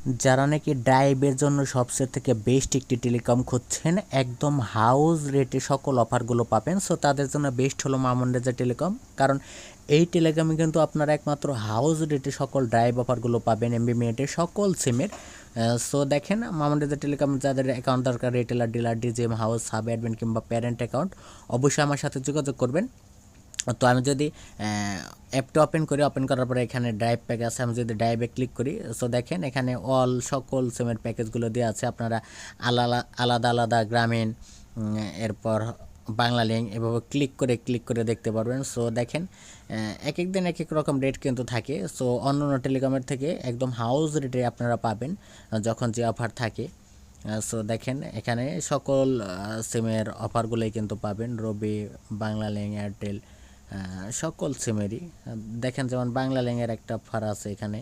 যারা নাকি ড্রাইভের জন্য সবচেয়ে থেকে বেস্ট একটি টেলিকম খুঁজছেন, একদম হাউস রেটে সকল অফারগুলো পাবেন। সো তাদের জন্য বেস্ট হলো মামুন রেজা টেলিকম, কারণ এই টেলিকমে কিন্তু আপনারা একমাত্র হাউস রেটে সকল ড্রাইভ অফারগুলো পাবেন এমবি মিনিটের সকল সিমের। সো দেখেন, মামুন রেজা টেলিকম যাদের অ্যাকাউন্ট দরকার, retailer, dealer, DGM, house, sub admin কিংবা প্যারেন্ট অ্যাকাউন্ট, অবশ্যই আমার সাথে যোগাযোগ করবেন। তো আমি যদি অ্যাপটা ওপেন করি, ওপেন করার পরে এখানে ড্রাইভ প্যাক আছে, আমি যদি ড্রাইভে ক্লিক করি, সো দেখেন এখানে অল সকল সিমের প্যাকেজগুলো দেওয়া আছে। আপনারা আলাদা আলাদা গ্রামীণ, এরপর বাংলা লিঙ্ক এভাবে ক্লিক করে দেখতে পারবেন। সো দেখেন এক এক দিন এক এক রকম রেট কিন্তু থাকে। সো অন্য টেলিকমের থেকে একদম হাউস রেটে আপনারা পাবেন যখন যে অফার থাকে। সো দেখেন এখানে সকল সিমের অফারগুলোই কিন্তু পাবেন, রবি, বাংলা লিঙ্ক, এয়ারটেল, সকল সিমেরই। দেখেন যেমন বাংলা লিঙ্কের একটা অফার আছে এখানে,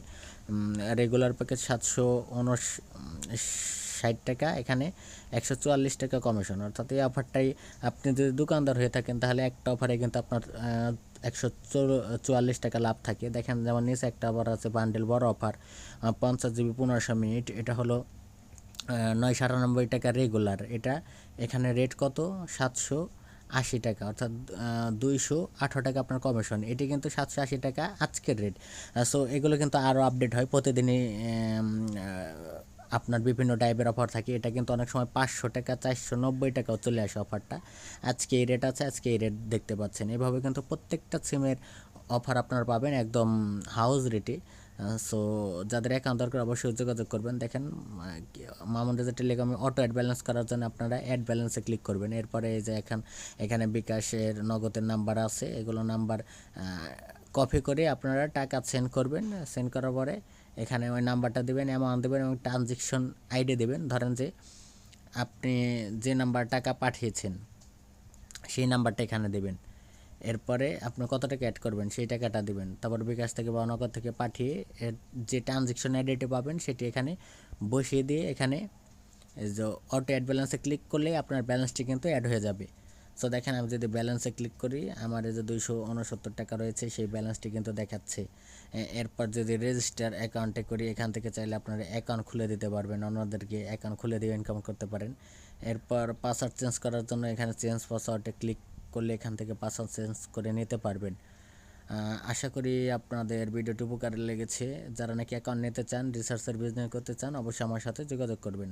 রেগুলার প্যাকেজ 760 টাকা, এখানে 144 টাকা কমিশন। অর্থাৎ এই অফারটাই, আপনি যদি দোকানদার হয়ে থাকেন তাহলে একটা অফারে কিন্তু আপনার 144 টাকা লাভ থাকে। দেখেন যেমন নিচে একটা অফার আছে, বান্ডেল বড় অফার, 50 জিবি 1500 মিনিট, এটা হলো 998 টাকা রেগুলার। এটা এখানে রেট কত, 780 টাকা, অর্থাৎ 218 টাকা আপনার কমিশন। এটি কিন্তু 780 টাকা আজকের রেট। সো এগুলো কিন্তু আরও আপডেট হয় প্রতিদিনই। আপনার বিভিন্ন টাইপের অফার থাকে, এটা কিন্তু অনেক সময় 500 টাকা, 490 টাকাও চলে আসে অফারটা। আজকে এই রেট আছে, আজকে এই রেট দেখতে পাচ্ছেন। এভাবে কিন্তু প্রত্যেকটা সিমের অফার আপনারা পাবেন একদম হাউস রেটে। সো যাদের অ্যাকাউন্ট দরকার অবশ্যই যোগাযোগ করবেন। দেখেন মামুন রেজা টেলিকমে অটো অ্যাড ব্যালেন্স করার জন্য আপনারা অ্যাড ব্যালেন্সে ক্লিক করবেন। এরপরে এই যে এখানে বিকাশের, নগদের নাম্বার আছে, এগুলো নাম্বার কপি করে আপনারা টাকা সেন্ড করবেন। সেন্ড করার পরে এখানে ওই নাম্বারটা দেবেন, অ্যামাউন্ট দেবেন এবং ট্রানজেকশন আইডি দেবেন। ধরেন যে আপনি যে নাম্বার টাকা পাঠিয়েছেন সেই নাম্বারটা এখানে দেবেন। এরপরে আপনি কত টাকা অ্যাড করবেন সেই টাকাটা দিবেন। তারপর বিকাশ থেকে বা নগদ থেকে পাঠিয়ে যে ট্রানজেকশন আইডিটি পাবেন সেটি এখানে বসিয়ে দিয়ে এখানে যে অটো অ্যাড ব্যালেন্সে ক্লিক করলে আপনার ব্যালেন্সটি কিন্তু অ্যাড হয়ে যাবে। সো দেখেন আমি যদি ব্যালেন্সে ক্লিক করি, আমার এই যে 269 টাকা রয়েছে সেই ব্যালেন্সটি কিন্তু দেখাচ্ছে। এরপর যদি রেজিস্টার অ্যাকাউন্টে করি, এখান থেকে চাইলে আপনারা অ্যাকাউন্ট খুলে দিতে পারবেন, অন্যদেরকে অ্যাকাউন্ট খুলে দিয়ে ইনকাম করতে পারেন। এরপর পাসওয়ার্ড চেঞ্জ করার জন্য এখানে চেঞ্জ পাসওয়ার্ডে ক্লিক করলে এখান থেকে পাসওয়ার্ড চেঞ্জ করে নিতে পারবেন। আশা করি আপনাদের ভিডিওটি উপকারে লেগেছে। যারা নাকি অ্যাকাউন্ট নিতে চান, রিসার্চের বিজনেস করতে চান, অবশ্যই আমার সাথে যোগাযোগ করবেন।